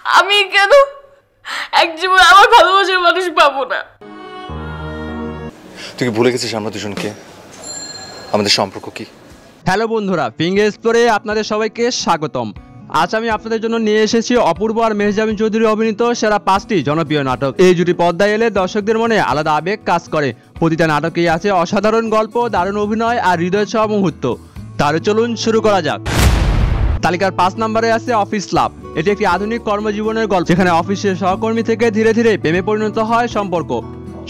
আমি কেন এক জীবন আমার ভালোবাসার মানুষ পাবো না? তুই কি ভুলে গেছিস আমরা দুজনকে, আমাদের সম্পর্ক কি? হ্যালো বন্ধুরা, ফিঙ্গার এক্সপ্লোরে আপনাদের সবাইকে স্বাগতম। আজ আমি আপনাদের জন্য নিয়ে এসেছি অপূর্ব আর মেহজাবিন চৌধুরী অভিনীত সেরা 5টি জনপ্রিয় নাটক। এই জুটি পর্দায় এলে দর্শকদের মনে আলাদা আবেগ কাজ করে। প্রতিটা নাটকেই আছে অসাধারণ গল্প, দারুণ অভিনয় আর হৃদয় ছোঁয়া মুহূর্ত। তাহলে চলুন শুরু করা যাক। তালিকার 5 নম্বরে আছে অফিস লাভ। এটি একটি আধুনিক কর্মজীবনের গল্প, যেখানে অফিসের সহকর্মী থেকে ধীরে ধীরে প্রেমে পরিণত হয় সম্পর্ক।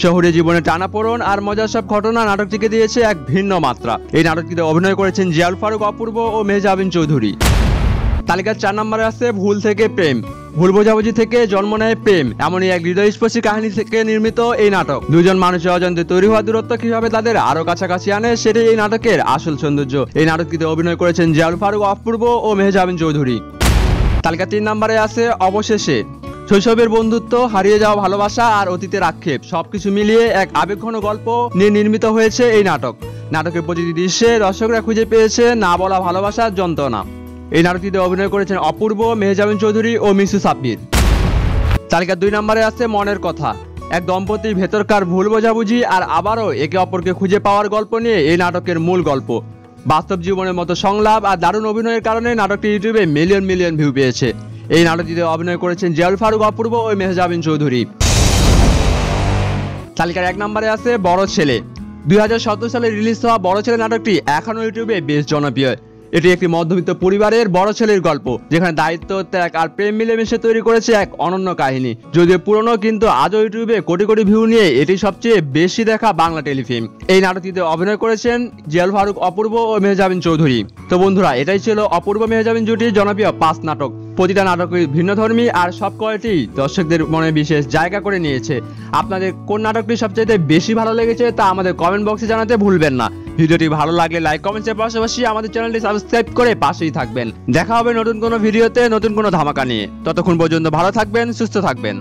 শহুরে জীবনে টানাপোড়েন আর মজার সব ঘটনা নাটকটিকে দিয়েছে এক ভিন্ন মাত্রা। এই নাটকটিতে অভিনয় করেছেন জিয়াউল ফারুক অপূর্ব ও মেহজাবিন চৌধুরী। তালিকার 4 নম্বরে আছে ভুল থেকে প্রেম। ভুল বোঝাবুঝি থেকে জন্ম নেয় প্রেম, এমনই এক হৃদয়স্পর্শী কাহিনী থেকে নির্মিত এই নাটক। দুজন মানুষের অজান্তে তৈরি হওয়া দূরত্ব কিভাবে তাদের আরো কাছাকাছি আনে, সেটাই এই নাটকের আসল সৌন্দর্য। এই নাটকটিতে অভিনয় করেছেন জিয়াউল ফারুক অপূর্ব ও মেহজাবিন চৌধুরী। তালিকা 3 নম্বরে আছে অবশেষে। শৈশবের বন্ধুত্ব, হারিয়ে যাওয়া ভালোবাসা আর অতীতের আক্ষেপ সবকিছু মিলিয়ে এক আবেগঘন গল্প নিয়ে নির্মিত হয়েছে এই নাটক। নাটকের প্রতিটি দৃশ্যে দর্শকরা খুঁজে পেয়েছে না বলা ভালোবাসার যন্ত্রণা। এই নাটকটিতে অভিনয় করেছেন অপূর্ব, মেহজাবিন চৌধুরী ও মিসু সাব্বির। তালিকার 2 নম্বরে আছে মনের কথা। এক দম্পতির ভেতরকার ভুল বোঝাবুঝি আর আবারও একে অপরকে খুঁজে পাওয়ার গল্প নিয়ে এই নাটকের মূল গল্প। বাস্তব জীবনের মতো সংলাপ আর দারুণ অভিনয়ের কারণে নাটকটি ইউটিউবে মিলিয়ন মিলিয়ন ভিউ পেয়েছে। এই নাটকটিতে অভিনয় করেছেন জিয়াউল ফারুক অপূর্ব ও মেহজাবিন চৌধুরী। তালিকার 1 নম্বরে আছে বড় ছেলে। 2017 সালে রিলিজ হওয়া বড় ছেলে নাটকটি এখনো ইউটিউবে বেশ জনপ্রিয়। এটি একটি মধ্যবিত্ত পরিবারের বড় ছেলের গল্প, যেখানে দায়িত্ব, ত্যাগ আর প্রেম মিলেমিশে তৈরি করেছে এক অনন্য কাহিনী। যদিও পুরনো, কিন্তু আজও ইউটিউবে কোটি কোটি ভিউ নিয়ে এটি সবচেয়ে বেশি দেখা বাংলা টেলিফিল্ম। এই নাটকটিতে অভিনয় করেছেন জিয়াউল ফারুক অপূর্ব ও মেহজাবিন চৌধুরী। তো বন্ধুরা, এটাই ছিল অপূর্ব মেহজাবিন জুটির জনপ্রিয় 5 নাটক। প্রতিটা নাটকই ভিন্নধর্মী আর সব কয়টি দর্শকদের মনে বিশেষ জায়গা করে নিয়েছে। আপনাদের কোন নাটকটি সবচেয়ে বেশি ভালো লেগেছে তা আমাদের কমেন্ট বক্সে জানাতে ভুলবেন না। ভিডিওটি ভালো লাগলে লাইক, কমেন্টের পাশাপাশি আমাদের চ্যানেলটি সাবস্ক্রাইব করে পাশেই থাকবেন। দেখা হবে নতুন কোনো ভিডিওতে, নতুন কোনো ধামাকা নিয়ে। ততক্ষণ পর্যন্ত ভালো থাকবেন, সুস্থ থাকবেন।